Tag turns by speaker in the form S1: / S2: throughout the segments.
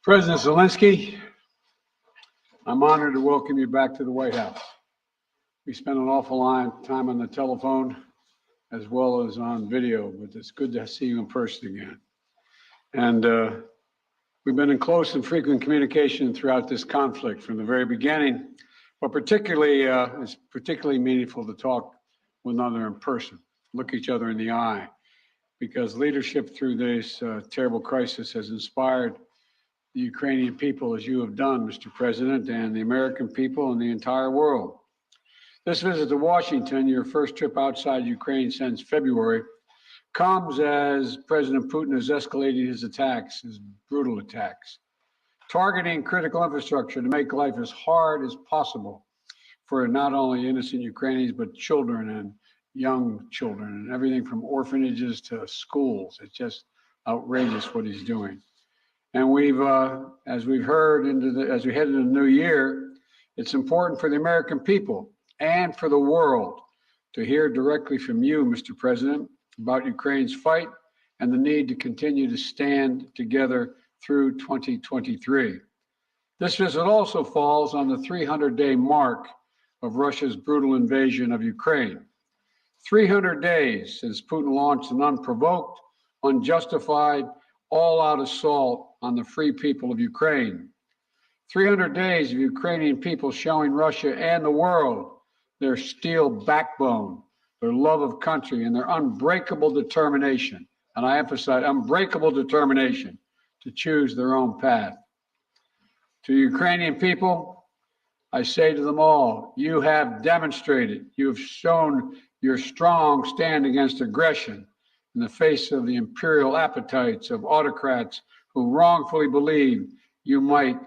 S1: President Zelenskyy, I'm honored to welcome you back to the White House. We spent an awful lot of time on the telephone as well as on video, but it's good to see you in person again. And we've been in close and frequent communication throughout this conflict from the very beginning, but it's particularly meaningful to talk with one another in person, look each other in the eye, because leadership through this terrible crisis has inspired the Ukrainian people, as you have done, Mr. President, and the American people and the entire world. This visit to Washington, your first trip outside Ukraine since February, comes as President Putin has escalated his attacks, his brutal attacks, targeting critical infrastructure to make life as hard as possible for not only innocent Ukrainians, but children and young children, and everything from orphanages to schools. It's just outrageous what he's doing. And we've, as we've heard as we head into the new year, it's important for the American people and for the world to hear directly from you, Mr. President, about Ukraine's fight and the need to continue to stand together through 2023. This visit also falls on the 300-day mark of Russia's brutal invasion of Ukraine. 300 days since Putin launched an unprovoked, unjustified, all-out assault on the free people of Ukraine. 300 days of Ukrainian people showing Russia and the world their steel backbone, their love of country, and their unbreakable determination, and I emphasize unbreakable determination, to choose their own path. To Ukrainian people, I say to them all, you have demonstrated, you have shown your strong stand against aggression in the face of the imperial appetites of autocrats who wrongfully believe they might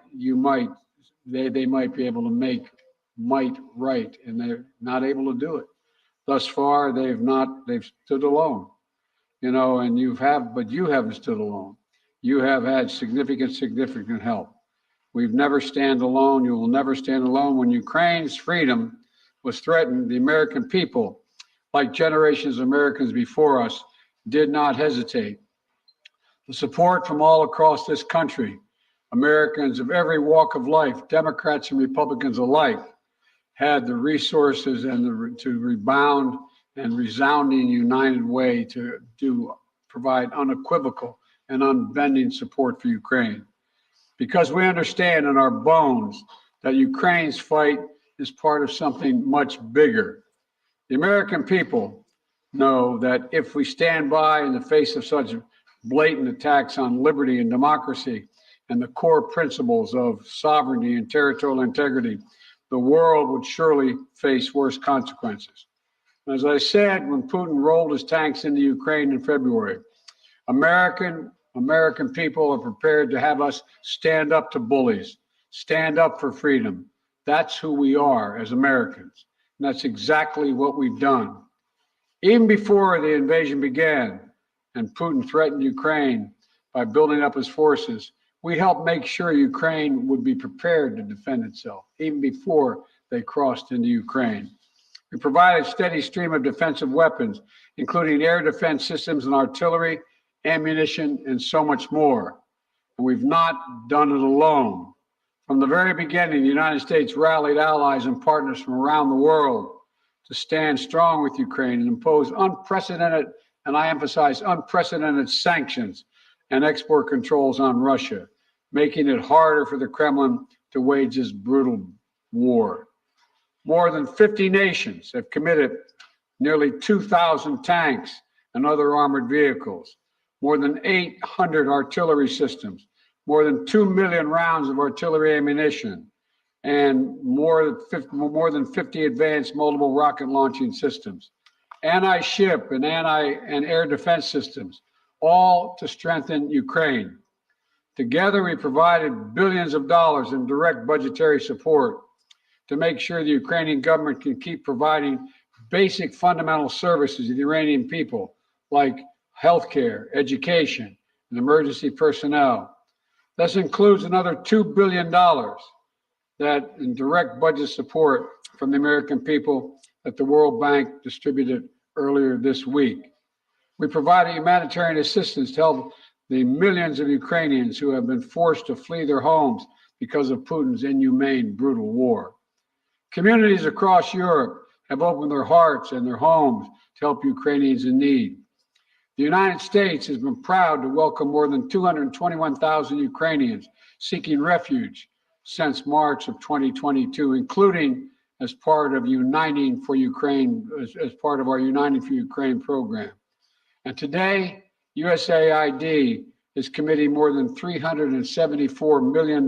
S1: be able to make might right, and they're not able to do it. Thus far, they've stood alone, and you haven't stood alone. You have had significant help. We've never stand alone. You will never stand alone. When Ukraine's freedom was threatened, the American people, like generations of Americans before us, did not hesitate. The support from all across this country, Americans of every walk of life, Democrats and Republicans alike, had the resources and to rebound and resounding united way to provide unequivocal and unbending support for Ukraine. Because we understand in our bones that Ukraine's fight is part of something much bigger. The American people know that if we stand by in the face of such blatant attacks on liberty and democracy and the core principles of sovereignty and territorial integrity, the world would surely face worse consequences. As I said, when Putin rolled his tanks into Ukraine in February, American people are prepared to have us stand up to bullies, stand up for freedom. That's who we are as Americans. And that's exactly what we've done. Even before the invasion began and Putin threatened Ukraine by building up his forces, we helped make sure Ukraine would be prepared to defend itself, even before they crossed into Ukraine. We provided a steady stream of defensive weapons, including air defense systems and artillery, ammunition, and so much more. And we've not done it alone. From the very beginning, the United States rallied allies and partners from around the world to stand strong with Ukraine and impose unprecedented, and I emphasize unprecedented, sanctions and export controls on Russia, making it harder for the Kremlin to wage this brutal war. More than 50 nations have committed nearly 2,000 tanks and other armored vehicles, more than 800 artillery systems, more than 2 million rounds of artillery ammunition, and more than 50 advanced multiple rocket launching systems, anti-ship and air defense systems, all to strengthen Ukraine. Together, we provided billions of dollars in direct budgetary support to make sure the Ukrainian government can keep providing basic fundamental services to the Iranian people, like healthcare, education, and emergency personnel. This includes another $2 billion that in direct budget support from the American people that the World Bank distributed earlier this week. We provided humanitarian assistance to help the millions of Ukrainians who have been forced to flee their homes because of Putin's inhumane, brutal war. Communities across Europe have opened their hearts and their homes to help Ukrainians in need. The United States has been proud to welcome more than 221,000 Ukrainians seeking refuge since March of 2022, including as part of Uniting for Ukraine, as part of our Uniting for Ukraine program. And today, USAID is committing more than $374 million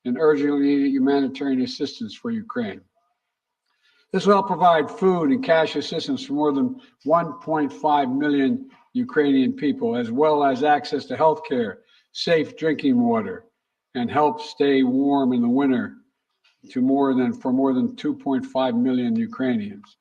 S1: in urgently needed humanitarian assistance for Ukraine. This will help provide food and cash assistance for more than 1.5 million Ukrainian people, as well as access to health care, safe drinking water, and help stay warm in the winter for more than 2.5 million Ukrainians.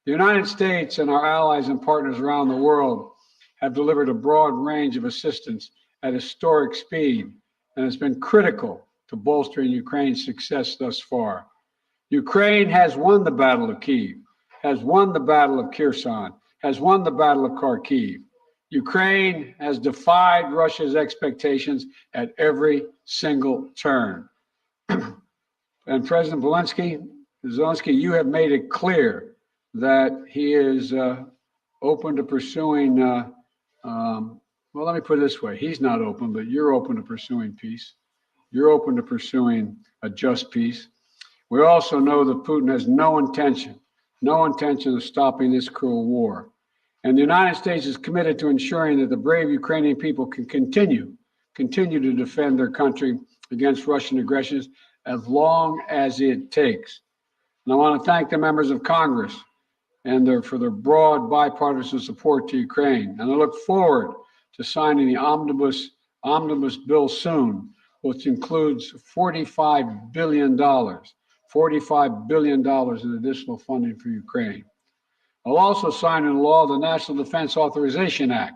S1: The United States and our allies and partners around the world have delivered a broad range of assistance at historic speed, and has been critical to bolstering Ukraine's success thus far. Ukraine has won the Battle of Kyiv, has won the Battle of Kherson, has won the Battle of Kharkiv. Ukraine has defied Russia's expectations at every single turn. And President Zelenskyy, you have made it clear that he is open to pursuing, well, let me put it this way. He's not open, but you're open to pursuing peace. You're open to pursuing a just peace. We also know that Putin has no intention of stopping this cruel war. And the United States is committed to ensuring that the brave Ukrainian people can continue to defend their country against Russian aggressions as long as it takes. And I want to thank the members of Congress for their broad bipartisan support to Ukraine. And I look forward to signing the omnibus bill soon, which includes $45 billion in additional funding for Ukraine. I'll also sign into law the National Defense Authorization Act,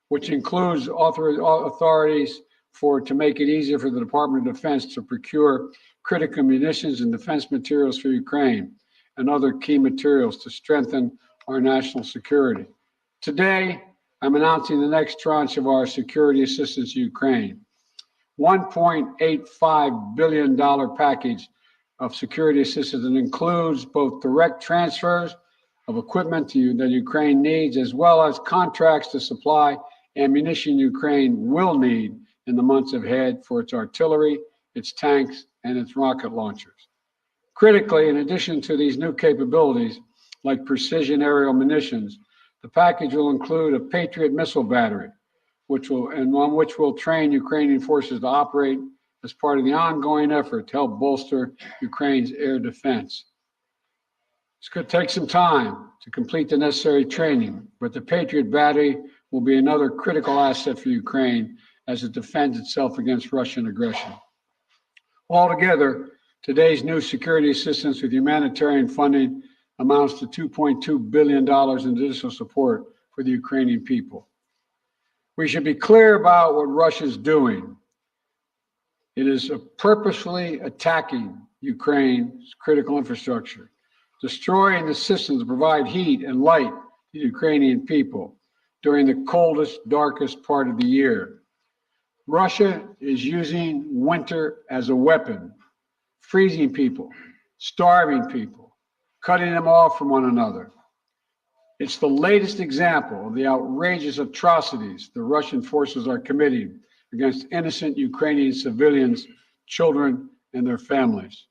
S1: which includes authorities to make it easier for the Department of Defense to procure critical munitions and defense materials for Ukraine and other key materials to strengthen our national security. Today, I'm announcing the next tranche of our security assistance to Ukraine. $1.85 billion package of security assistance that includes both direct transfers of equipment that Ukraine needs, as well as contracts to supply ammunition Ukraine will need in the months ahead for its artillery, its tanks, and its rocket launchers. Critically, in addition to these new capabilities, like precision aerial munitions, the package will include a Patriot missile battery, which will train Ukrainian forces to operate as part of the ongoing effort to help bolster Ukraine's air defense. It's going to take some time to complete the necessary training, but the Patriot battery will be another critical asset for Ukraine as it defends itself against Russian aggression. Altogether, today's new security assistance with humanitarian funding amounts to $2.2 billion in additional support for the Ukrainian people. We should be clear about what Russia's doing. It is purposefully attacking Ukraine's critical infrastructure, destroying the systems to provide heat and light to the Ukrainian people during the coldest, darkest part of the year. Russia is using winter as a weapon, freezing people, starving people, cutting them off from one another. It's the latest example of the outrageous atrocities the Russian forces are committing against innocent Ukrainian civilians, children, and their families.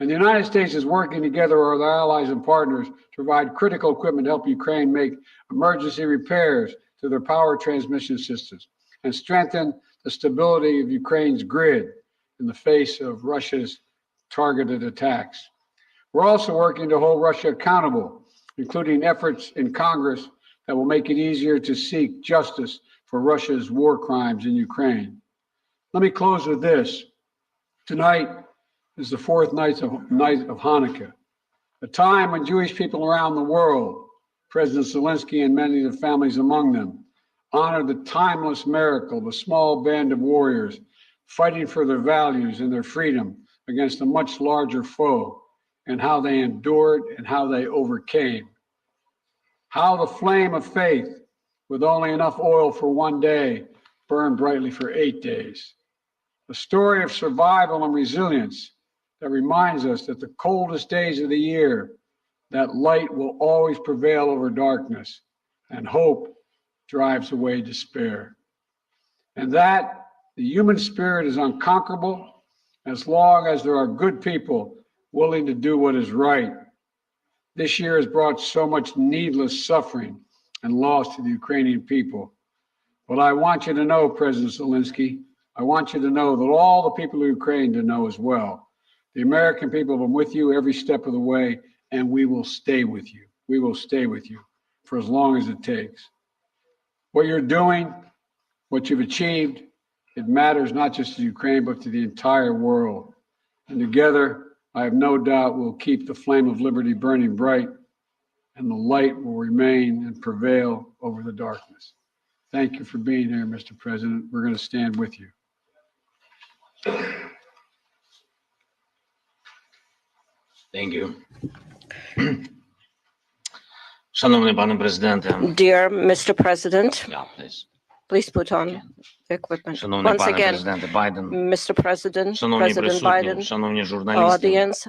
S1: And the United States is working together with our allies and partners to provide critical equipment to help Ukraine make emergency repairs to their power transmission systems and strengthen the stability of Ukraine's grid in the face of Russia's targeted attacks. We're also working to hold Russia accountable, including efforts in Congress that will make it easier to seek justice for Russia's war crimes in Ukraine. Let me close with this. Tonight is the fourth night of Hanukkah, a time when Jewish people around the world, President Zelenskyy and many of the families among them, honor the timeless miracle of a small band of warriors fighting for their values and their freedom against a much larger foe, and how they endured and how they overcame. How the flame of faith, with only enough oil for one day, burned brightly for 8 days. A story of survival and resilience that reminds us that the coldest days of the year, that light will always prevail over darkness, and hope drives away despair. And that the human spirit is unconquerable as long as there are good people willing to do what is right. This year has brought so much needless suffering and loss to the Ukrainian people. But I want you to know, President Zelenskyy, I want you to know that all the people of Ukraine to know as well. The American people have been with you every step of the way, and we will stay with you. We will stay with you for as long as it takes. What you're doing, what you've achieved, it matters not just to Ukraine, but to the entire world. And together, I have no doubt we'll keep the flame of liberty burning bright, and the light will remain and prevail over the darkness. Thank you for being here, Mr. President. We're going to stand with you.
S2: Thank you. Шановний пане президенте.
S3: Dear Mr. President,
S2: Yeah, please.
S3: please put on the equipment.
S2: Шановний
S3: Once
S2: пане
S3: again,
S2: президенте Байден.
S3: Mr. President,
S2: Шановні
S3: President
S2: присутні,
S3: Biden,
S2: шановні журналісти.
S3: audience,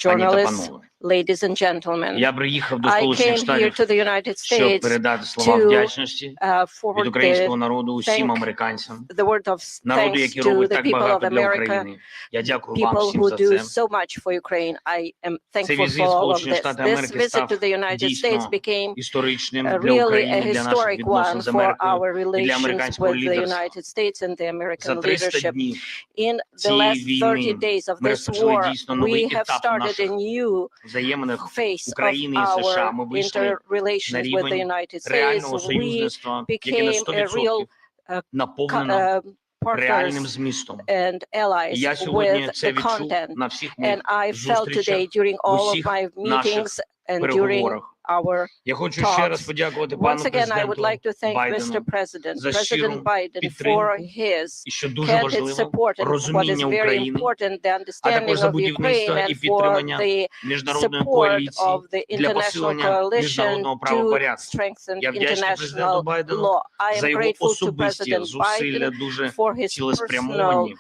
S2: Пані та
S3: journalists,
S2: панове.
S3: ladies and gentlemen.
S2: Я приїхав до
S3: I
S2: Сполучених
S3: came here to
S2: Штатів,
S3: the United
S2: щоб
S3: States
S2: передати слова
S3: to
S2: вдячності від
S3: forward
S2: українського народу усім
S3: thank
S2: американцям,
S3: the word of
S2: народу,
S3: thanks
S2: який
S3: to
S2: робить
S3: the
S2: так
S3: people of
S2: багато для
S3: America,
S2: України. Я дякую вам
S3: people
S2: всім
S3: who
S2: за
S3: do
S2: це.
S3: so much for Ukraine. I am
S2: Цей
S3: thankful
S2: візит
S3: for all of
S2: Сполучені
S3: this.
S2: Штати
S3: This
S2: Америки
S3: visit
S2: став
S3: to the United States
S2: дійсно
S3: became
S2: історичним для
S3: really a
S2: України, для наших
S3: historic
S2: відносин
S3: one
S2: з
S3: for
S2: Америкою
S3: our
S2: і для
S3: relations
S2: американського
S3: with the
S2: лідерства.
S3: United States and the
S2: За
S3: American
S2: 300
S3: leadership.
S2: днів
S3: In the
S2: цієї
S3: last 30
S2: війни
S3: days of
S2: ми
S3: this
S2: розпочали
S3: war,
S2: дійсно новий
S3: we have
S2: етап
S3: started a
S2: наших
S3: new
S2: взаємних
S3: phase of
S2: України і США. Ми
S3: our
S2: вийшли на
S3: interrelations with the
S2: рівень
S3: United States.
S2: реального
S3: We
S2: союзництва, яке на
S3: became a real
S2: 100% наповнено реальним
S3: partners
S2: змістом.
S3: and
S2: І
S3: allies
S2: я сьогодні
S3: with
S2: це
S3: the
S2: відчув
S3: content.
S2: на всіх
S3: And
S2: моїх
S3: I felt today
S2: зустрічах,
S3: during
S2: в
S3: all of
S2: усіх
S3: my
S2: наших
S3: meetings and during
S2: переговорах.
S3: our
S2: Я хочу ще раз
S3: talks.
S2: подякувати пану
S3: Once again, I would
S2: президенту
S3: like to thank Mr.
S2: Байдену
S3: President,
S2: за
S3: President
S2: щиру
S3: Biden, for
S2: підтримку
S3: his
S2: і, що дуже
S3: candid
S2: важливо,
S3: support and what is
S2: розуміння
S3: very
S2: України,
S3: important, the
S2: а
S3: understanding
S2: також за
S3: of Ukraine
S2: будівництво і
S3: and for
S2: підтримання
S3: the
S2: міжнародної
S3: support
S2: коаліції
S3: of the
S2: для
S3: international
S2: посилення
S3: coalition
S2: міжнародного
S3: to
S2: правопорядку.
S3: strengthen
S2: Я вдячний президенту
S3: international
S2: Байдену
S3: law. I
S2: за
S3: am
S2: його
S3: grateful to
S2: особисті
S3: President
S2: зусилля,
S3: Biden
S2: дуже
S3: for his personal
S2: цілеспрямовані,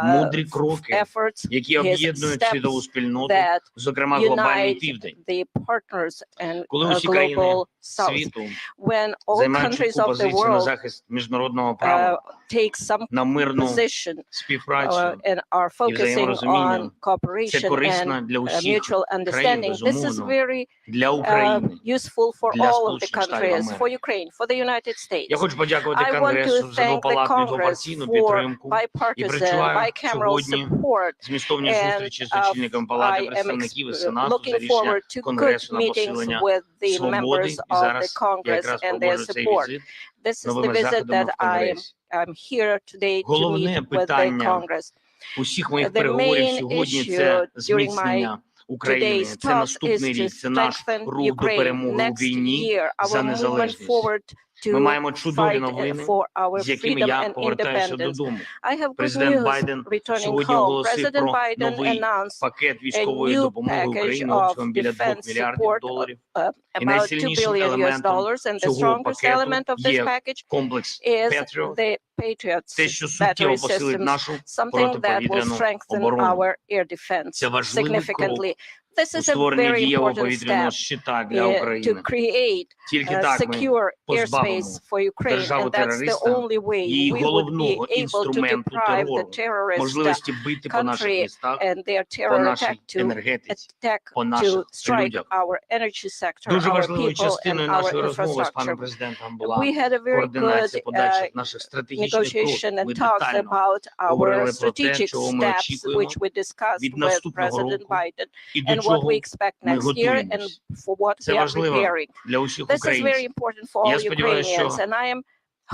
S2: мудрі кроки,
S3: efforts,
S2: які
S3: his
S2: об'єднують світову
S3: steps
S2: спільноту,
S3: that
S2: зокрема глобальний
S3: unite
S2: південь.
S3: the partners and
S2: Коли усі країни
S3: global south.
S2: світу
S3: When all
S2: займають
S3: countries
S2: чітку
S3: of the
S2: позицію на
S3: world
S2: захист міжнародного права,
S3: take some
S2: на мирну
S3: position
S2: співпрацю,
S3: and are focusing
S2: взаєморозуміння,
S3: on cooperation
S2: це корисно
S3: and
S2: для усіх
S3: mutual
S2: країн,
S3: understanding. This is
S2: безумовно,
S3: very
S2: для України,
S3: useful for
S2: для
S3: all of the
S2: Сполучених Штатів
S3: countries, for
S2: Америки.
S3: Ukraine, for the United States.
S2: Я хочу подякувати
S3: I want to
S2: Конгресу за
S3: thank the
S2: двопалатну
S3: Congress
S2: двопартійну
S3: for
S2: підтримку і
S3: bipartisan,
S2: перечуваю
S3: bicameral
S2: сьогодні
S3: support.
S2: змістовні
S3: And
S2: зустрічі з очільником Палати
S3: I am
S2: представників і Сенату за
S3: looking
S2: рішення
S3: forward to good
S2: Конгресу на
S3: meetings
S2: посилення
S3: with the
S2: свободи.
S3: members
S2: І
S3: of the
S2: зараз я
S3: Congress
S2: якраз
S3: and their
S2: проводжу цей
S3: support.
S2: візит
S3: This is the
S2: новими
S3: visit
S2: заходами
S3: that
S2: в Конгресі.
S3: I'm here today to
S2: Головне
S3: meet with the
S2: питання
S3: Congress.
S2: усіх моїх
S3: The
S2: переговорів
S3: main
S2: сьогодні
S3: issue
S2: це
S3: during
S2: зміцнення України.
S3: Today's
S2: Це
S3: talk is
S2: наступний
S3: to
S2: рік, це наш
S3: strengthen
S2: рух до
S3: Ukraine.
S2: перемоги у
S3: Next
S2: війні
S3: year,
S2: за
S3: our movement
S2: незалежність.
S3: forward
S2: Ми
S3: to
S2: маємо чудові
S3: fight
S2: новини,
S3: for our
S2: з якими
S3: freedom
S2: я
S3: and
S2: повертаюся
S3: independence.
S2: додому.
S3: I have good
S2: Президент
S3: news
S2: Байден
S3: returning
S2: сьогодні
S3: home.
S2: оголосив
S3: President
S2: про
S3: Biden
S2: новий
S3: announced
S2: пакет
S3: a
S2: військової
S3: new
S2: допомоги
S3: package
S2: Україні
S3: of
S2: обсягом біля 2
S3: defense
S2: мільярдів
S3: support
S2: доларів. І
S3: about $2
S2: найсильнішим
S3: billion
S2: елементом
S3: and the
S2: цього
S3: strongest
S2: пакету
S3: element of this
S2: є
S3: package
S2: комплекс
S3: is
S2: Patriot,
S3: the Patriots
S2: те, що суттєво
S3: battery
S2: посилить
S3: systems,
S2: нашу
S3: something that will
S2: протиповітряну
S3: strengthen
S2: оборону.
S3: our air defense
S2: Це важливий крок
S3: significantly. This
S2: у
S3: is a
S2: створенні
S3: very
S2: дієвого
S3: important
S2: повітряного
S3: step
S2: щита для
S3: to
S2: України.
S3: create
S2: Тільки так ми
S3: secure
S2: позбавимо
S3: airspace for Ukraine, and that's the
S2: державу-терориста
S3: only way
S2: її
S3: we would be
S2: головного
S3: able to
S2: інструменту
S3: deprive the
S2: терору,
S3: terrorist
S2: можливості бити по наших
S3: country
S2: містах,
S3: and their
S2: по
S3: terror
S2: нашій
S3: attack to
S2: енергетиці, по
S3: to
S2: наших
S3: strike
S2: людях.
S3: our energy sector,
S2: Дуже
S3: our
S2: важливою
S3: people, and
S2: частиною
S3: our
S2: нашої розмови з
S3: infrastructure.
S2: паном президентом була
S3: We had a very good
S2: координація подальших наших стратегічних
S3: negotiation
S2: кроків. Ми
S3: and talks
S2: детально
S3: about our
S2: говорили про те,
S3: strategic
S2: чого ми
S3: steps,
S2: очікуємо
S3: which we discussed
S2: від
S3: with
S2: наступного
S3: President
S2: року
S3: Biden,
S2: і до
S3: and what
S2: чого
S3: we expect
S2: ми
S3: next year and
S2: готуємось.
S3: for what
S2: Це
S3: we are
S2: важливо
S3: preparing.
S2: для усіх
S3: This is very
S2: українців.
S3: important for
S2: Я
S3: all
S2: сподіваюся,
S3: Ukrainians,
S2: що
S3: and I am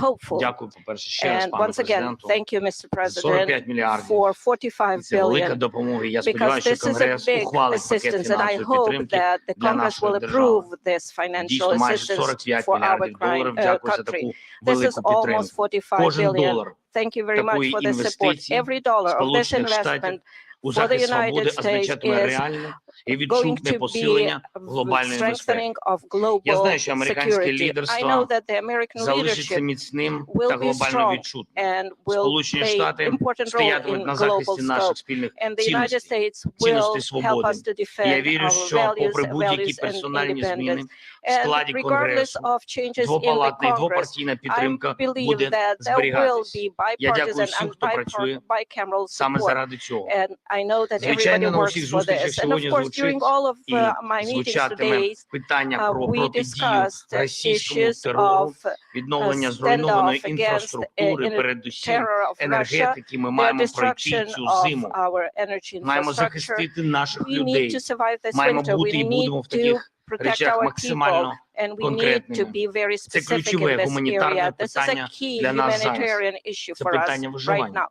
S3: hopeful.
S2: Дякую, по-перше, ще раз
S3: And
S2: пану
S3: once again,
S2: президенту.
S3: thank you, Mr.
S2: 45
S3: President,
S2: мільярдів.
S3: for 45
S2: Це велика
S3: billion,
S2: допомога. Я
S3: because
S2: сподіваюся,
S3: this
S2: що
S3: is a
S2: Конгрес
S3: big
S2: ухвалить пакет
S3: assistance, and I
S2: фінансової
S3: hope
S2: підтримки
S3: that the
S2: для
S3: Congress
S2: нашої
S3: will
S2: держави.
S3: approve this financial
S2: Дійсно, майже
S3: assistance
S2: 45
S3: for our
S2: мільярдів доларів. Дякую за
S3: country.
S2: таку
S3: This is
S2: велику
S3: almost
S2: підтримку.
S3: 45
S2: Кожен
S3: billion.
S2: долар
S3: Thank you very much
S2: такої
S3: for this support.
S2: інвестиції
S3: Every dollar of this
S2: Сполучених Штатів
S3: investment
S2: у
S3: for the
S2: захист
S3: United
S2: свободи
S3: States
S2: означатиме
S3: is
S2: реальне і
S3: going
S2: відчутне
S3: to be
S2: посилення глобальної безпеки.
S3: strengthening of
S2: Я
S3: global
S2: знаю, що американське
S3: security. I know
S2: лідерство
S3: that the American
S2: залишиться
S3: leadership
S2: міцним
S3: will
S2: та
S3: be
S2: глобально
S3: strong
S2: відчутним.
S3: and will
S2: Сполучені
S3: play
S2: Штати
S3: important role
S2: стоятимуть
S3: in
S2: на
S3: global
S2: захисті наших
S3: scope.
S2: спільних
S3: And the United
S2: цінностей,
S3: States
S2: цінностей
S3: will help
S2: свободи.
S3: us to
S2: І я
S3: defend
S2: вірю,
S3: our
S2: що попри
S3: values
S2: будь-які
S3: and
S2: персональні зміни
S3: independence.
S2: в
S3: And
S2: складі
S3: regardless
S2: Конгресу,
S3: of changes in the
S2: двопалатна і
S3: Congress,
S2: двопартійна
S3: I
S2: підтримка
S3: believe
S2: буде
S3: that there will
S2: зберігатись.
S3: be
S2: Я дякую
S3: bipartisan
S2: всім,
S3: and
S2: хто працює
S3: bicameral
S2: саме
S3: support.
S2: заради цього.
S3: And I know that everybody
S2: Звичайно, на
S3: works
S2: усіх
S3: for
S2: зустрічах
S3: this. And of
S2: сьогодні
S3: course, during
S2: звучить
S3: all of
S2: і
S3: my meetings
S2: звучатиме
S3: today,
S2: питання про
S3: we
S2: протидію
S3: discussed
S2: російському
S3: issues
S2: терору,
S3: of
S2: відновлення
S3: standoff
S2: зруйнованої
S3: against
S2: інфраструктури,
S3: in
S2: передусім
S3: terror of Russia,
S2: енергетики. Ми
S3: the
S2: маємо пройти
S3: destruction
S2: цю
S3: of
S2: зиму.
S3: our energy
S2: Маємо
S3: infrastructure.
S2: захистити наших
S3: We need
S2: людей.
S3: to survive this
S2: Маємо
S3: winter.
S2: бути і
S3: We need
S2: будемо в
S3: to
S2: таких
S3: protect
S2: речах
S3: our people,
S2: максимально
S3: and we need to
S2: конкретними.
S3: be very
S2: Це
S3: specific
S2: ключове
S3: in this
S2: гуманітарне
S3: area. This is a
S2: питання
S3: key
S2: для нас зараз.
S3: humanitarian issue
S2: Це
S3: for us
S2: питання
S3: right
S2: виживання.
S3: now.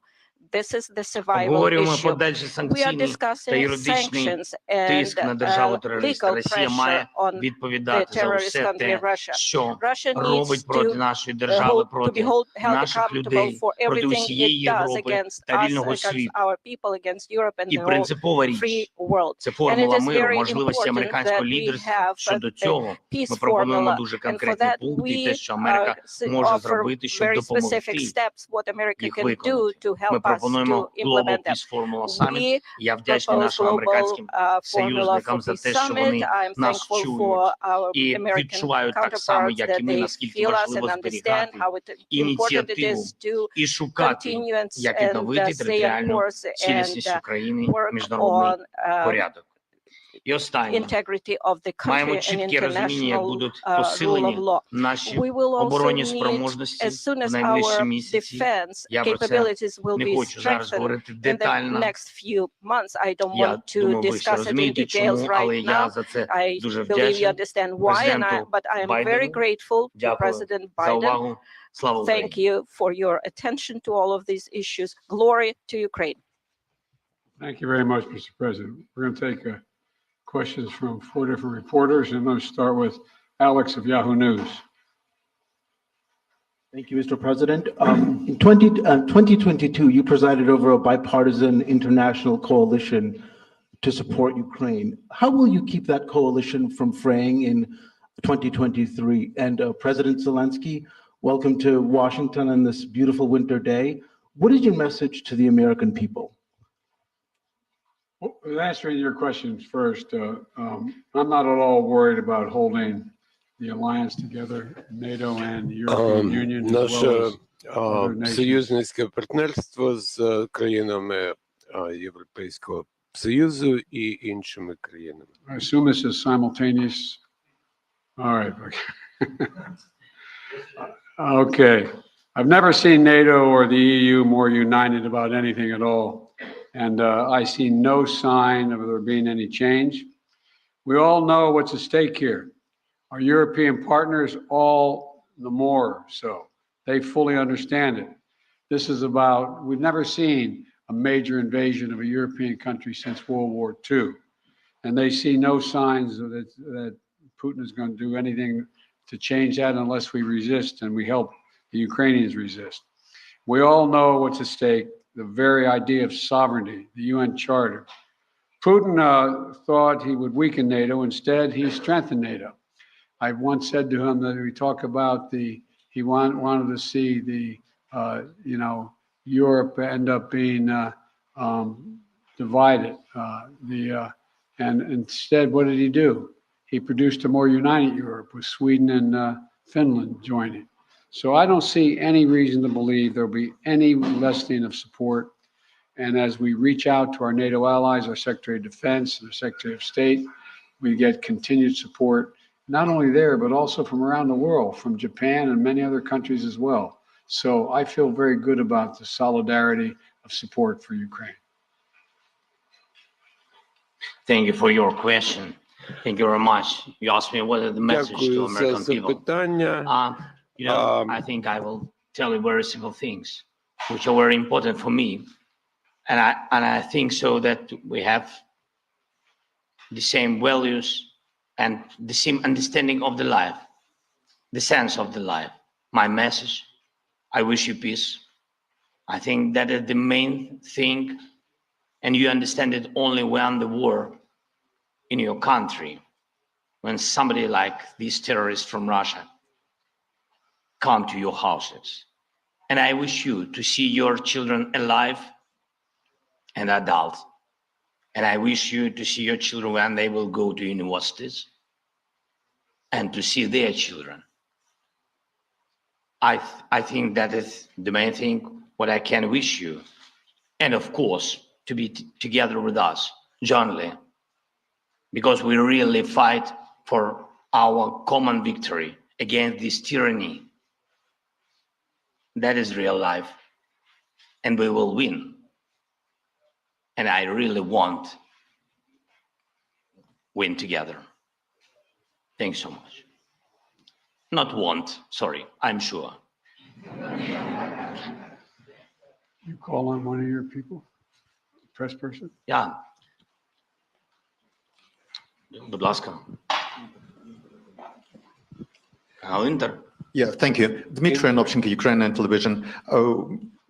S3: This is the survival
S2: Обговорюємо
S3: issue.
S2: подальші
S3: We are
S2: санкційні та
S3: discussing
S2: юридичний
S3: sanctions and
S2: тиск на державу-терориста.
S3: legal
S2: Росія
S3: pressure
S2: має
S3: on the
S2: відповідати за
S3: terrorist
S2: усе
S3: country
S2: те,
S3: Russia.
S2: що
S3: Russia
S2: робить
S3: needs
S2: проти
S3: to
S2: нашої держави,
S3: to be
S2: проти
S3: held
S2: наших
S3: accountable
S2: людей,
S3: for
S2: проти
S3: everything
S2: усієї
S3: it does
S2: Європи
S3: against
S2: та
S3: us,
S2: вільного
S3: against
S2: світу.
S3: our people, against Europe and
S2: І
S3: the whole
S2: принципова
S3: free
S2: річ
S3: world.
S2: – це
S3: And it
S2: формула
S3: is
S2: миру,
S3: very
S2: можливості
S3: important
S2: американського
S3: that we
S2: лідерства.
S3: have
S2: Щодо
S3: a
S2: цього ми
S3: peace
S2: пропонуємо
S3: formula.
S2: дуже
S3: And for
S2: конкретні
S3: that,
S2: пункти, і те,
S3: we
S2: що Америка може
S3: offer
S2: зробити, щоб
S3: very
S2: допомогти
S3: specific steps what America
S2: їх
S3: can do
S2: виконати.
S3: to
S2: Ми
S3: help us to
S2: пропонуємо Global
S3: implement them.
S2: Peace Formula Summit.
S3: We
S2: Я вдячний
S3: propose
S2: нашим
S3: global
S2: американським
S3: formula for
S2: союзникам за
S3: peace
S2: те, що
S3: summit.
S2: вони
S3: I'm
S2: нас
S3: thankful
S2: чують
S3: for our
S2: і
S3: American
S2: відчувають так само,
S3: counterparts
S2: як
S3: that
S2: і ми,
S3: they
S2: наскільки
S3: feel us and
S2: важливо
S3: understand
S2: зберігати
S3: how important it
S2: ініціативу
S3: is to
S2: і шукати,
S3: continue
S2: як
S3: and
S2: відновити
S3: stay on
S2: територіальну
S3: course and
S2: цілісність України,
S3: work
S2: міжнародний
S3: on
S2: порядок. І останнє.
S3: integrity of the
S2: Маємо
S3: country and
S2: чітке розуміння, як
S3: international
S2: будуть
S3: rule of
S2: посилені
S3: law.
S2: наші
S3: We will also
S2: оборонні
S3: need,
S2: спроможності
S3: as soon
S2: в
S3: as
S2: найближчі
S3: our
S2: місяці.
S3: defense
S2: Я про це
S3: capabilities will
S2: не
S3: be
S2: хочу зараз
S3: strengthened
S2: говорити
S3: in the
S2: детально.
S3: next few months. I don't
S2: Я
S3: want to
S2: думаю, ви всі
S3: discuss it in
S2: розумієте,
S3: details
S2: чому, але
S3: right
S2: я
S3: now.
S2: за це
S3: I
S2: дуже
S3: believe you
S2: вдячний
S3: understand why,
S2: президенту
S3: but I am very
S2: Байдену.
S3: grateful to
S2: Дякую
S3: President
S2: за
S3: Biden.
S2: увагу. Слава Україні!
S3: Thank you for your attention to all of these issues. Glory to Ukraine.
S1: Thank you very much, Mr. President. We're going to take questions from 4 different reporters, and let's start with Alex of Yahoo News.
S4: Thank you, Mr. President. In 2022, you presided over a bipartisan international coalition to support Ukraine. How will you keep that coalition from fraying in 2023? And President Zelenskyy, welcome to Washington on this beautiful winter day. What is your message to the American people?
S1: Well, answering your questions first, I'm not at all worried about holding the alliance together, NATO and the European Union, as well
S5: Наше
S1: as other nations.
S5: союзницьке партнерство з країнами Європейського Союзу і іншими країнами.
S1: I assume this is simultaneous. All right. Okay. I've never seen NATO or the EU more united about anything at all. And I see no sign of there being any change. We all know what's at stake here. Our European partners, all the more so. They fully understand it. This is about, we've never seen a major invasion of a European country since World War II. And they see no signs that Putin is going to do anything to change that unless we resist and we help the Ukrainians resist. We all know what's at stake, the very idea of sovereignty, the UN Charter. Putin thought he would weaken NATO. Instead, he strengthened NATO. I once said to him that we talk about he wanted to see Europe end up being divided. And instead, what did he do? He produced a more united Europe with Sweden and Finland joining. So I don't see any reason to believe there'll be any lessening of support. And as we reach out to our NATO allies, our Secretary of Defense and our Secretary of State, we get continued support, not only there, but also from around the world, from Japan and many other countries as well. So I feel very good about the solidarity of support for Ukraine.
S2: Thank you for your question. Thank you very much. You asked me what are the message to
S5: Дякую за
S2: American people.
S5: запитання.
S2: I think I will tell you very simple things, which are very important for me. And I think so that we have the same values and the same understanding of the life, the sense of the life. My message, I wish you peace. I think that is the main thing And you understand it only when the war in your country, when somebody like these terrorists from Russia come to your houses. And I wish you to see your children alive and adult. And I wish you to see your children when they will go to universities and to see their children. I think that is the main thing what I can wish you. And of course, to be together with us, jointly, because we really fight for our common victory against this tyranny. That is real life. And we will win. And I really want win together. Thanks so much. Not want, sorry, I'm sure.
S1: You call on one of your people, press person?
S2: Yeah. Будь ласка. Канал Інтер.
S6: Yeah, thank you. Dmitry Anopchenko, Ukrainian television.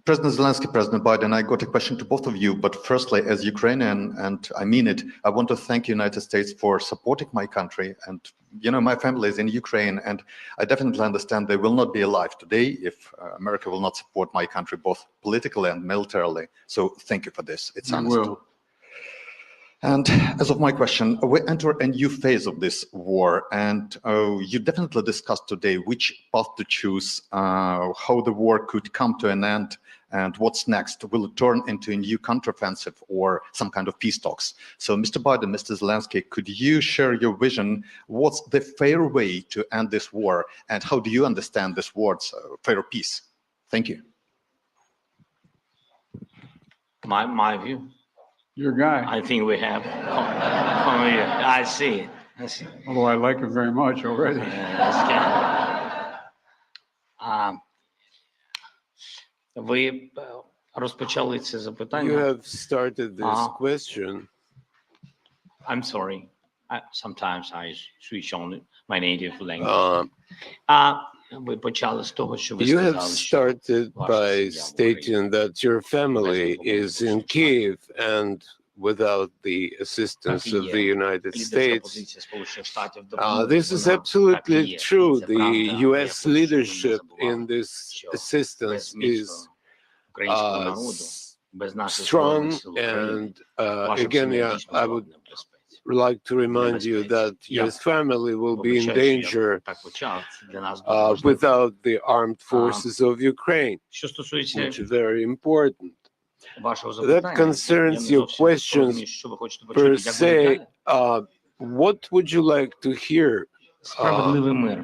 S6: President Zelensky, President Biden, I got a question to both of you, but firstly, as Ukrainian, and I mean it, I want to thank the United States for supporting my country. And, you know, my family is in Ukraine, and I definitely understand they will not be alive today if America will not support my country, both politically and militarily. So thank you for this. It's honest.
S1: Will.
S6: And as of my question, we enter a new phase of this war, and you definitely discussed today which path to choose, how the war could come to an end, and what's next. Will it turn into a new counteroffensive or some kind of peace talks? So, Mr. Biden, Mr. Zelensky, could you share your vision? What's the fair way to end this war, and how do you understand this word's fair peace? Thank you.
S2: My view.
S1: Your guy,
S2: I think we have. Oh, yeah, I see.
S1: although I like him very much already.
S2: Ви розпочали це
S5: You
S2: запитання.
S5: have started this question.
S2: I'm sorry. Sometimes I switch on my native language. Ви почали з того, що ви
S5: You have
S2: сказали, що
S5: started
S2: ваша
S5: by
S2: сім'я в
S5: stating that your family is in Kiev and without the assistance of the United
S2: лідерська
S5: States.
S2: позиція Сполучених Штатів
S5: This is
S2: вона
S5: absolutely
S2: так і є.
S5: true.
S2: Це
S5: The
S2: правда, але я
S5: US
S2: хочу, щоб ви не
S5: leadership
S2: забували,
S5: in this
S2: що
S5: assistance
S2: без
S5: is
S2: міцного українського народу, без наших
S5: strong.
S2: Збройних Сил України,
S5: And
S2: ваша
S5: again,
S2: сім'я дійсно
S5: I
S2: була
S5: would
S2: б не в безпеці.
S5: like to remind you that your family will be in
S2: Вибачаю, що я
S5: danger
S2: так почав. Це для нас дуже важливо.
S5: without the armed forces of Ukraine,
S2: Що стосується
S5: which is very important.
S2: вашого запитання,
S5: concerns
S2: я не
S5: your
S2: зовсім
S5: questions
S2: розумію, що ви хочете почути.
S5: Per
S2: Як буде
S5: se,
S2: далі?
S5: what would you like to hear?
S2: Справедливий мир.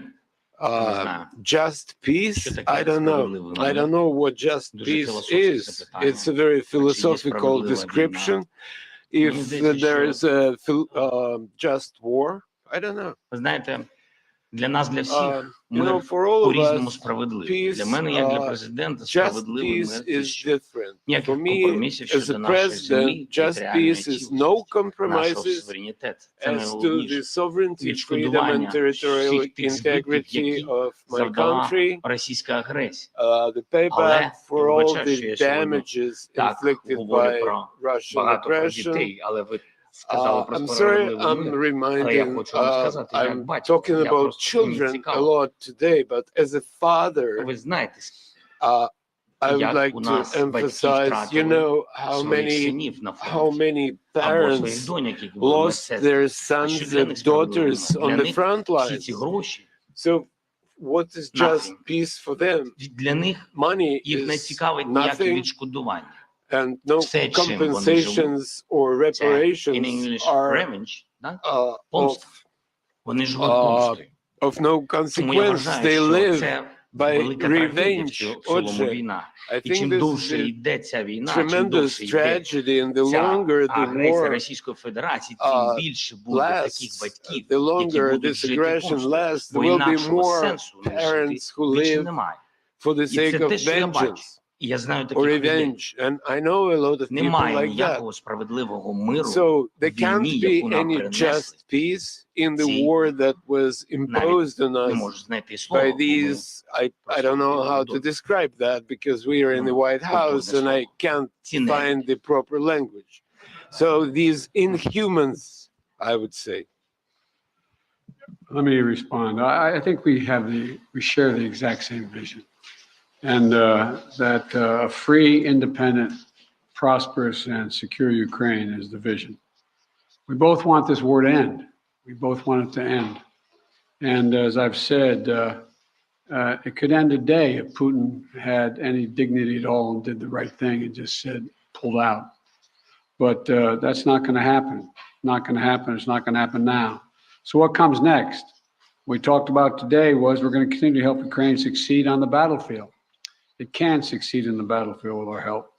S2: Не знаю.
S5: Just peace?
S2: Що таке
S5: I don't
S2: справедливий
S5: know.
S2: мир?
S5: I don't know what just
S2: Дуже
S5: peace
S2: філософське
S5: is.
S2: запитання.
S5: It's a very philosophical
S2: справедлива
S5: description.
S2: війна?
S5: If
S2: Мені здається,
S5: there
S2: що-
S5: is a just war, I don't know.
S2: Ви знаєте, для нас, для всіх,
S5: You
S2: мир
S5: know, for all of
S2: по-різному
S5: us,
S2: справедливий.
S5: peace,
S2: Для мене, як для президента,
S5: just
S2: справедливий
S5: peace
S2: мир – це
S5: is
S2: що?
S5: different.
S2: Ніяких
S5: For me,
S2: компромісів
S5: as
S2: щодо
S5: a
S2: нашої землі,
S5: president, just
S2: територіальної
S5: peace is
S2: цілісності,
S5: no
S2: нашого
S5: compromises
S2: суверенітету. Це
S5: as to the
S2: найголовніше.
S5: sovereignty, freedom, and
S2: Відшкодування
S5: territorial
S2: всіх тих збитків,
S5: integrity
S2: які
S5: of my
S2: завдала
S5: country,
S2: російська агресія.
S5: the payback
S2: Але,
S5: for all
S2: вибачаю, що
S5: the
S2: я сьогодні
S5: damages
S2: так
S5: inflicted
S2: говорю
S5: by
S2: про
S5: Russian
S2: багато про
S5: aggression.
S2: дітей, але ви сказали про
S5: I'm sorry,
S2: справедливий
S5: I'm
S2: мир. Але я
S5: reminding,
S2: хочу вам сказати, як
S5: I'm
S2: батько,
S5: talking
S2: я
S5: about
S2: просто мені
S5: children a
S2: цікаво.
S5: lot today, but as a father,
S2: Ви знаєте,
S5: I would
S2: як
S5: like
S2: у
S5: to
S2: нас батьки
S5: emphasize, you
S2: втратили
S5: know, how
S2: своїх
S5: many
S2: синів на
S5: how
S2: фронті,
S5: many
S2: або своїх
S5: parents
S2: доньок, які були
S5: lost
S2: медсестрами.
S5: their
S2: А що
S5: sons
S2: для
S5: and
S2: них справедливий
S5: daughters
S2: мир?
S5: on
S2: Для
S5: the
S2: них
S5: front
S2: всі ці
S5: lines.
S2: гроші,
S5: So what is just
S2: Nothing.
S5: peace for them?
S2: для них
S5: Money
S2: їх не
S5: is
S2: цікавить ніякі
S5: nothing,
S2: відшкодування.
S5: and no
S2: Все, чим вони
S5: compensations or
S2: Це in
S5: reparations
S2: English
S5: are
S2: revenge, да?
S5: of
S2: Помста. Вони живуть помстою.
S5: no
S2: Тому я
S5: consequence.
S2: вважаю,
S5: They
S2: що
S5: live
S2: це
S5: by
S2: велика трагедія
S5: revenge.
S2: в цілому
S5: Отже,
S2: війна.
S5: I
S2: І
S5: think
S2: чим
S5: this
S2: довше
S5: is
S2: йде ця війна, чим
S5: tremendous
S2: довше йде
S5: tragedy, and the
S2: ця
S5: longer the
S2: агресія
S5: war
S2: Російської Федерації, тим більше буде таких
S5: lasts,
S2: батьків,
S5: the
S2: які
S5: longer
S2: будуть
S5: this
S2: жити
S5: aggression
S2: помстою.
S5: lasts,
S2: Бо
S5: there will be
S2: інакшого
S5: more
S2: сенсу не жити
S5: parents who
S2: більше
S5: live
S2: немає.
S5: for the
S2: І
S5: sake
S2: це
S5: of
S2: те, що я бачу.
S5: vengeance
S2: І я знаю
S5: or
S2: таких людей.
S5: revenge. And I know a lot of people
S2: Немає
S5: like that.
S2: ніякого справедливого миру
S5: So there
S2: в війні,
S5: can't be
S2: яку нам
S5: any
S2: принесли.
S5: just peace in the
S2: Ці
S5: war that was imposed on
S2: Не
S5: us
S2: можу знайти слова.
S5: by
S2: бо ми
S5: these. I don't know how to describe that because we are in the White House and I can't
S2: цінили.
S5: find the proper language. So these inhumans, I would say.
S1: Let me respond. I think we share the exact same vision. And that a free, independent, prosperous, and secure Ukraine is the vision. We both want this war to end. We both want it to end. And as I've said, it could end today if Putin had any dignity at all and did the right thing and just said, pulled out. But that's not going to happen. Not going to happen. It's not going to happen now. So what comes next? What we talked about today was we're going to continue to help Ukraine succeed on the battlefield. It can succeed in the battlefield with our help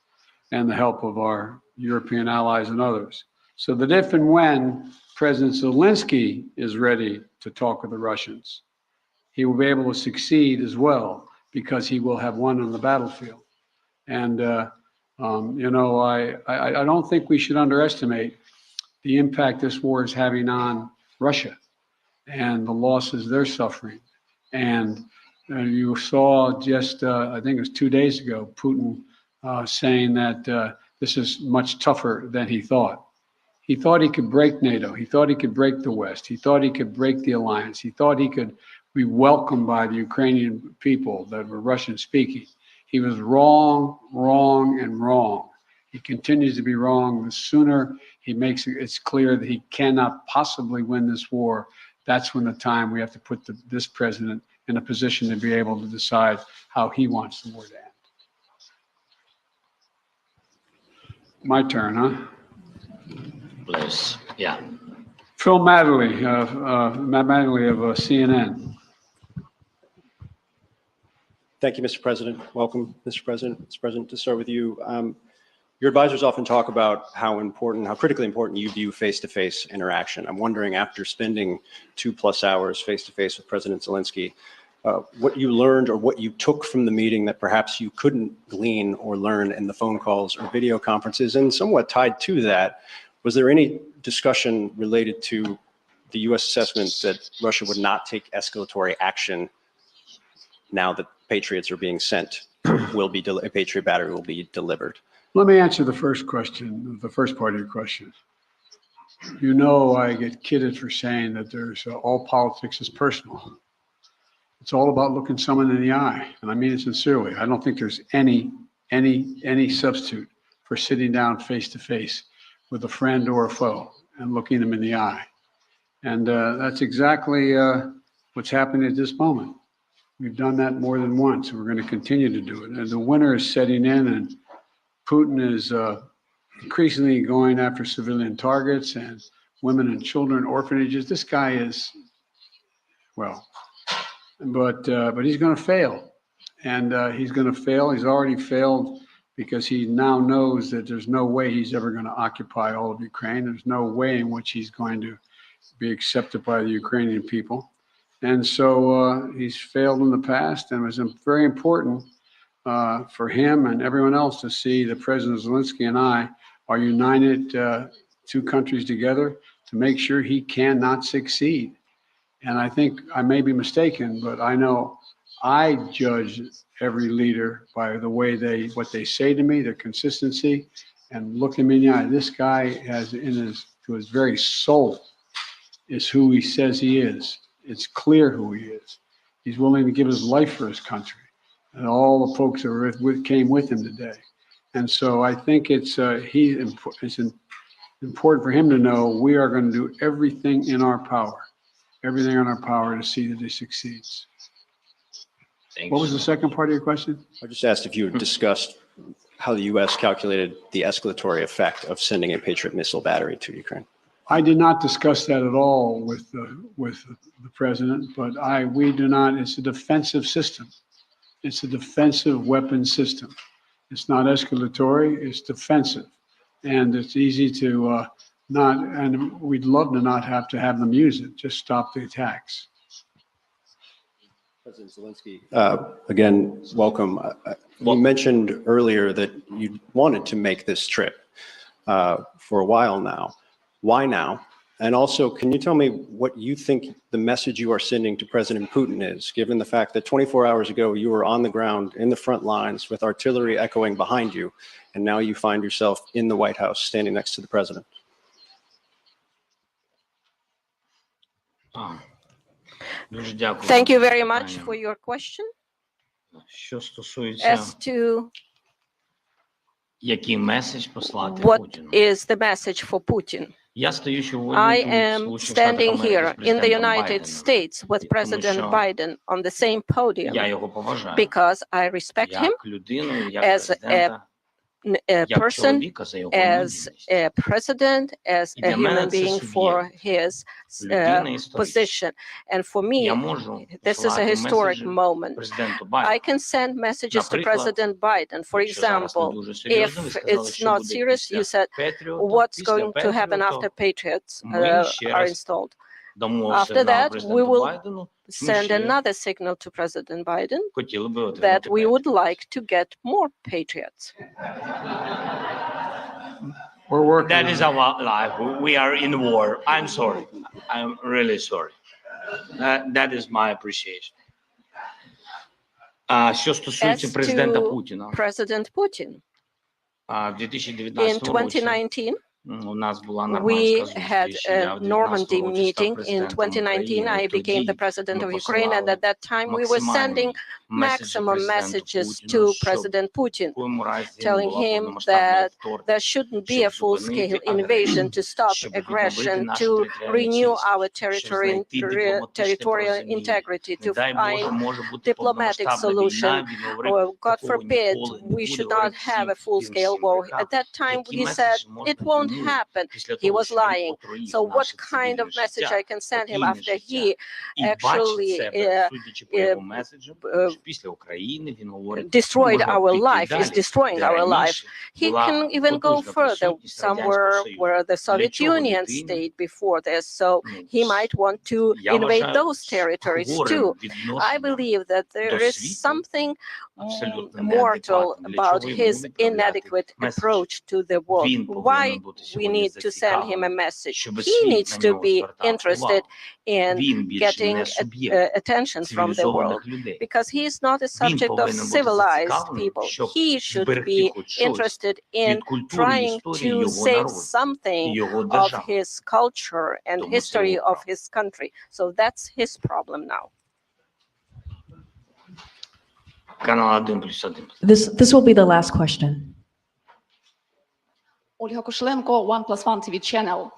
S1: and the help of our European allies and others. So that if and when President Zelenskyy is ready to talk with the Russians, he will be able to succeed as well because he will have won on the battlefield. And, you know, I don't think we should underestimate the impact this war is having on Russia and the losses they're suffering. And you saw just, I think it was 2 days ago, Putin saying that this is much tougher than he thought. He thought he could break NATO. He thought he could break the West. He thought he could break the alliance. He thought he could be welcomed by the Ukrainian people that were Russian speaking. He was wrong, wrong, and wrong. He continues to be wrong. The sooner he makes it's clear that he cannot possibly win this war, that's when the time we have to put this president in a position to be able to decide how he wants the war to end. My turn, huh?
S2: Please, yeah.
S1: Phil Matterly, Matt Matterly of CNN.
S7: Thank you, Mr. President. Welcome, Mr. President. Mr. President, to start with you, your advisors often talk about how critically important you view face-to-face interaction. I'm wondering, after spending 2+ hours face-to-face with President Zelenskyy, what you learned or what you took from the meeting that perhaps you couldn't glean or learn in the phone calls or video conferences, and somewhat tied to that, was there any discussion related to the U.S. assessment that Russia would not take escalatory action now that Patriots are being sent, a Patriot battery will be delivered?
S1: Let me answer the first question, the first part of your question. You know, I get kidded for saying that there's all politics is personal. It's all about looking someone in the eye, and I mean it sincerely. I don't think there's any substitute for sitting down face to face with a friend or a foe and looking them in the eye. And that's exactly what's happening at this moment. We've done that more than once, and we're going to continue to do it. And the winter is setting in, and Putin is increasingly going after civilian targets and women and children, orphanages. This guy is, well, but he's going to fail. And he's going to fail. He's already failed because he now knows that there's no way he's ever going to occupy all of Ukraine. There's no way in which he's going to be accepted by the Ukrainian people. And so he's failed in the past, and it was very important for him and everyone else to see that President Zelenskyy and I are united, two countries together, to make sure he cannot succeed. And I think I may be mistaken, but I know I judge every leader by the way what they say to me, their consistency, and look him in the eye. This guy has to his very soul is who he says he is. It's clear who he is. He's willing to give his life for his country, and all the folks that came with him today. And so I think it's important for him to know we are going to do everything in our power to see that he succeeds.
S2: Thanks.
S1: What was the second part of your question?
S7: I just asked if you had discussed how the U.S. calculated the escalatory effect of sending a Patriot missile battery to Ukraine.
S1: I did not discuss that at all with the president, but we do not. It's a defensive system. It's a defensive weapon system. It's not escalatory. It's defensive, and it's easy to not. And we'd love to not have to have them use it. Just stop the attacks.
S7: President Zelenskyy, again, welcome. You mentioned earlier that you wanted to make this trip for a while now. Why now? And also, can you tell me what you think the message you are sending to President Putin is, given the fact that 24 hours ago you were on the ground in the front lines with artillery echoing behind you, and now you find yourself in the White House standing next to the president?
S2: Дуже дякую.
S3: Thank you
S2: за
S3: very much
S2: запитання.
S3: for your question.
S2: Що стосується,
S3: As to
S2: який меседж послати
S3: what
S2: Путіну.
S3: is the message for Putin,
S2: Я стою
S3: I
S2: сьогодні тут, в
S3: am
S2: Сполучених Штатах
S3: standing
S2: Америки,
S3: here
S2: з
S3: in the
S2: президентом
S3: United
S2: Байденом.
S3: States with President
S2: що
S3: Biden on the same
S2: Я
S3: podium
S2: його поважаю.
S3: because I respect him
S2: Як людину, як
S3: as
S2: президента,
S3: a
S2: як
S3: person,
S2: чоловіка за його
S3: as
S2: людяність.
S3: a president, as
S2: І
S3: a
S2: для мене
S3: human
S2: це
S3: being for his
S2: Людина історична.
S3: position. And for
S2: Я
S3: me,
S2: можу
S3: this is a
S2: посилати
S3: historic
S2: меседжі
S3: moment.
S2: президенту
S3: I
S2: Байдену.
S3: can send messages to
S2: Наприклад,
S3: President Biden. For
S2: Якщо зараз не
S3: example,
S2: дуже серйозно, ви
S3: if
S2: сказали,
S3: it's
S2: що
S3: not
S2: буде
S3: serious, you
S2: після
S3: said,
S2: Петріота,
S3: what's
S2: після
S3: going to happen
S2: Петріота
S3: after Patriots
S2: ми ще
S3: are
S2: раз
S3: installed?
S2: дамо
S3: After
S2: сигнал
S3: that, we
S2: президенту
S3: will
S2: Байдену,
S3: send
S2: ще
S3: another signal to President Biden
S2: хотіли би
S3: that
S2: отримати
S3: we would
S2: Петріот.
S3: like to get more Patriots.
S1: We're working
S2: That
S1: on
S2: is
S1: it.
S2: our life. We are in war. I'm sorry. I'm really sorry. That is my appreciation. Що стосується
S3: As
S2: президента
S3: to
S2: Путіна,
S3: President Putin,
S2: в
S3: in
S2: 2019 році
S3: 2019,
S2: у нас була
S3: we
S2: нормандська
S3: had
S2: зустріч. Я
S3: a
S2: в 19
S3: Normandy
S2: році став
S3: meeting. In
S2: президентом
S3: 2019,
S2: України.
S3: I became the
S2: Тоді
S3: president
S2: ми
S3: of Ukraine, and
S2: посилали
S3: at that time we were sending
S2: максимальні меседжі
S3: maximum
S2: президенту
S3: messages
S2: Путіну,
S3: to
S2: щоб
S3: President Putin,
S2: в якому разі не
S3: telling
S2: була
S3: him
S2: повномасштабного
S3: that
S2: вторгнення,
S3: there shouldn't be a
S2: щоб
S3: full-scale
S2: зупинити
S3: invasion, to stop
S2: щоб відновити
S3: aggression,
S2: нашу
S3: to
S2: територіальну
S3: renew
S2: цілісність,
S3: our
S2: щоб знайти дипломатичне
S3: territorial
S2: порозуміння.
S3: integrity,
S2: Не
S3: to
S2: дай Боже,
S3: find
S2: може бути
S3: diplomatic
S2: повномасштабна
S3: solution.
S2: війна, він говорив,
S3: Or God
S2: такого
S3: forbid,
S2: ніколи не
S3: we
S2: буде,
S3: should
S2: говорив
S3: not have a
S2: всім
S3: full-scale war.
S2: рокам.
S3: At that time,
S2: Який
S3: he
S2: меседж
S3: said
S2: можна
S3: it won't
S2: йому
S3: happen.
S2: після
S3: He
S2: того,
S3: was
S2: що він
S3: lying.
S2: отруїв
S3: So what
S2: наше
S3: kind of
S2: цивільне
S3: message
S2: життя,
S3: I can send him
S2: спокійне
S3: after
S2: життя.
S3: he
S2: І бачить
S3: actually
S2: себе, судячи по його меседжам, що після України він говорить,
S3: destroyed
S2: можна
S3: our
S2: піти
S3: life,
S2: далі,
S3: is destroying
S2: де
S3: our life?
S2: раніше
S3: He
S2: була
S3: can even go
S2: потужна
S3: further,
S2: присутність
S3: somewhere
S2: Радянського Союзу.
S3: where the
S2: Для
S3: Soviet
S2: чого
S3: Union
S2: людині?
S3: stayed before this. So
S2: Ну,
S3: he might want to
S2: я
S3: invade
S2: вважаю,
S3: those territories
S2: хворим
S3: too. I
S2: відношенням
S3: believe that there
S2: до
S3: is
S2: світу
S3: something
S2: абсолютно
S3: mortal
S2: неадекватним. Для
S3: about
S2: чого йому
S3: his
S2: відправляти
S3: inadequate
S2: меседжі?
S3: approach to the world.
S2: Він
S3: Why
S2: повинен бути
S3: we
S2: сьогодні
S3: need to send him a
S2: зацікавлений,
S3: message?
S2: щоб
S3: He
S2: світ
S3: needs
S2: на
S3: to
S2: нього
S3: be
S2: звертав
S3: interested
S2: увагу.
S3: in
S2: Він більше
S3: getting
S2: не суб'єкт
S3: attention from the world,
S2: цивілізованих людей.
S3: because he is not a
S2: Він
S3: subject of
S2: повинен бути
S3: civilized
S2: зацікавлений,
S3: people.
S2: щоб
S3: He should
S2: зберегти
S3: be
S2: хоч щось
S3: interested in
S2: від культури і
S3: trying
S2: історії
S3: to
S2: його
S3: save
S2: народу і
S3: something
S2: його
S3: of
S2: держави.
S3: his culture and
S2: Тому це
S3: history
S2: його
S3: of
S2: право.
S3: his country. So that's his problem now.
S2: Канал 1+1.
S8: This will be the last question.
S9: Olga Koshelenko, 1+1 TV channel.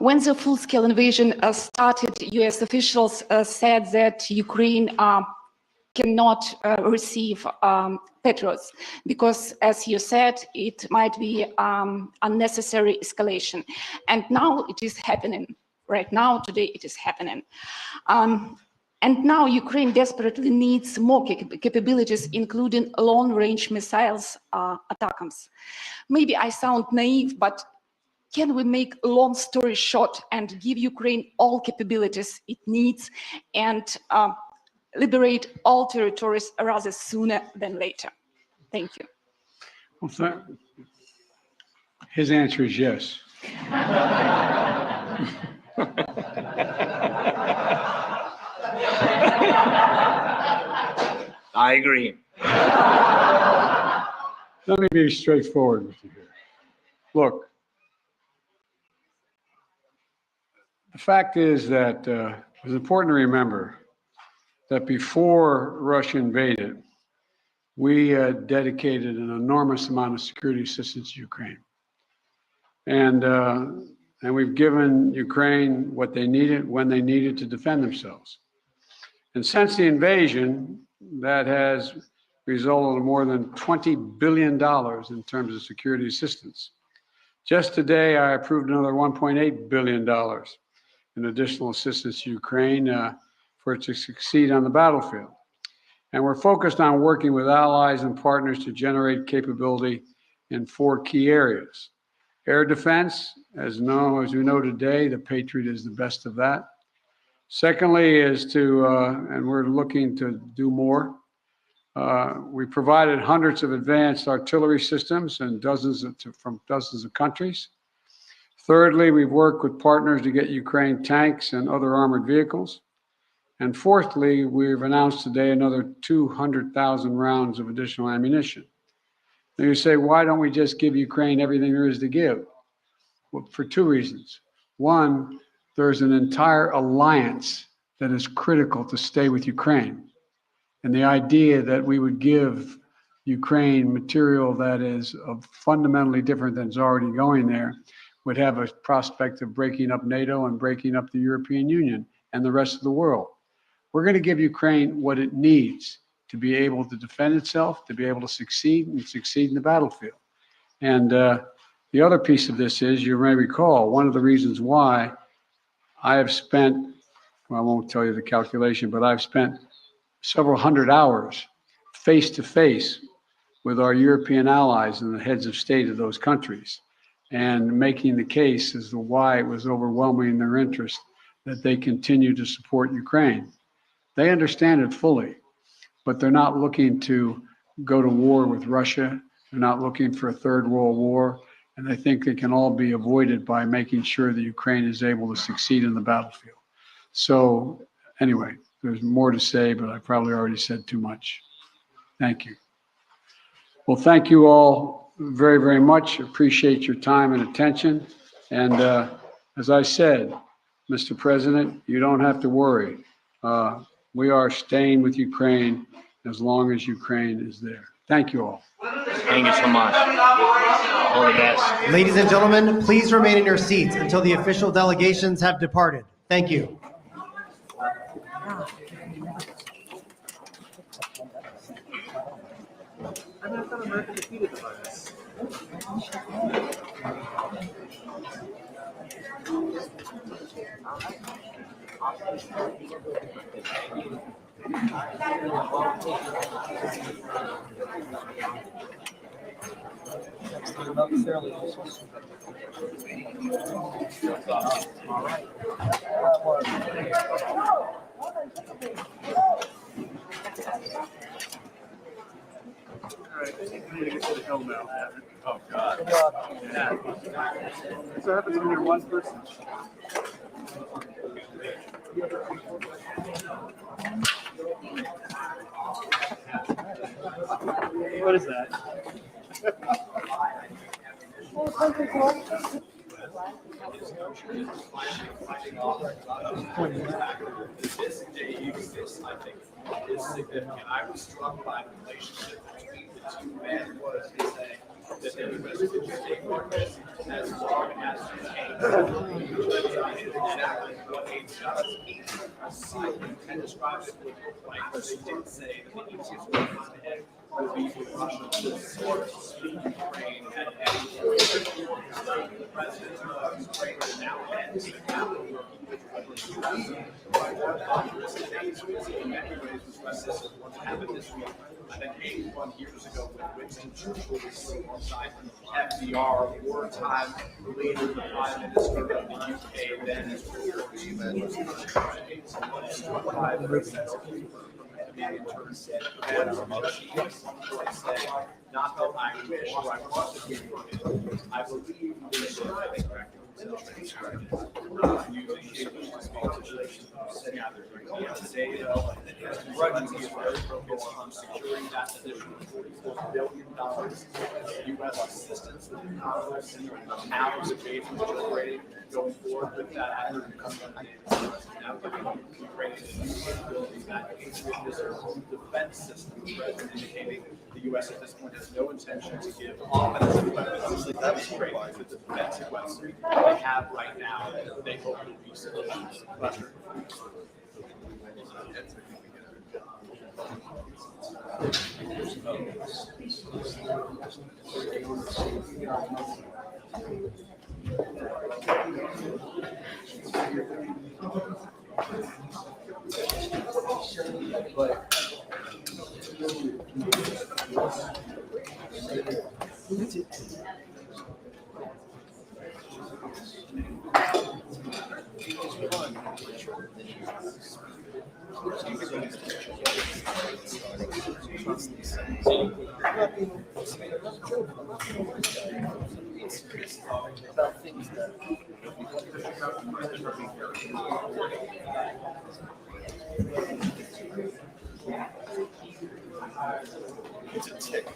S9: When the full-scale invasion started, U.S. officials said that Ukraine cannot receive Patriots because, as you said, it might be unnecessary escalation. And now it is happening. Right now, today, it is happening. And now Ukraine desperately needs more capabilities, including long-range missiles attacks. Maybe I sound naive, but can we make a long story short and give Ukraine all capabilities it needs and liberate all territories rather sooner than later? Thank you.
S1: Well, his answer is yes.
S2: I agree.
S1: Let me be straightforward with you here. Look, the fact is that it's important to remember that before Russia invaded, we dedicated an enormous amount of security assistance to Ukraine. And we've given Ukraine what they needed when they needed to defend themselves. And since the invasion, that has resulted in more than $20 billion in terms of security assistance. Just today, I approved another $1.8 billion in additional assistance to Ukraine for it to succeed on the battlefield. And we're focused on working with allies and partners to generate capability in 4 key areas. Air defense, as we know today, the Patriot is the best of that. Secondly is and we're looking to do more. We provided hundreds of advanced artillery systems and from dozens of countries. Thirdly, we've worked with partners to get Ukraine tanks and other armored vehicles. And fourthly, we've announced today another 200,000 rounds of additional ammunition. Now you say, why don't we just give Ukraine everything there is to give? Well, for two reasons. One, there's an entire alliance that is critical to stay with Ukraine. And the idea that we would give Ukraine material that is fundamentally different than is already going there would have a prospect of breaking up NATO and breaking up the European Union and the rest of the world. We're going to give Ukraine what it needs to be able to defend itself, to be able to succeed and succeed in the battlefield. And the other piece of this is, you may recall, one of the reasons why I have spent, well, I won't tell you the calculation, but I've spent several hundred hours face to face with our European allies and the heads of state of those countries, and making the case as to why it was overwhelming in their interest that they continue to support Ukraine. They understand it fully, but they're not looking to go to war with Russia. They're not looking for a third world war. And I think they can all be avoided by making sure that Ukraine is able to succeed in the battlefield. So anyway, there's more to say, but I probably already said too much. Thank you. Well, thank you all very, very much. Appreciate your time and attention. And as I said, Mr. President, you don't have to worry. We are staying with Ukraine as long as Ukraine is there. Thank you all.
S2: Thank you so much. All the best.
S10: Ladies and gentlemen, please remain in your seats until the official delegations have departed. Thank you.
S11: Oh, God. Yeah. So happens when you're one person. What is that?
S12: This day use this, I think, is significant. I was struck by the relationship between the two men was to say that the U.S. would take part as long as exactly what a just peace and described it would look like. But they did say that the easiest way to end would be for Russia to sort of speak Ukraine at any point. The president of Ukraine is now head to the capital working with Congress today is busy in many ways with West what happened this week. I think 81 years ago when Winston Churchill was sitting alongside FDR, wartime leader, the Prime Minister of the UK, then as not that I wish or I want to be, I believe this securing that additional $44 billion U.S. assistance with the Congress and the powers of agents generating going forward with that. I heard now Ukrainian capabilities that defense system, the president indicating the U.S. at this point has no intention to give offensive weapons. That's great. The defensive weapons they have right now, they hope will be solutions. It's a tick.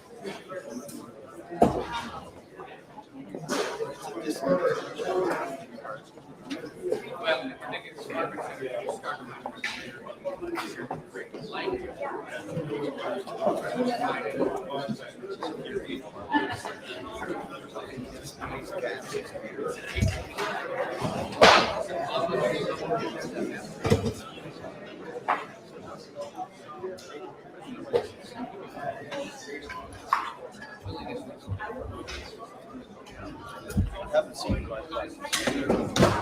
S12: Haven't seen it like that.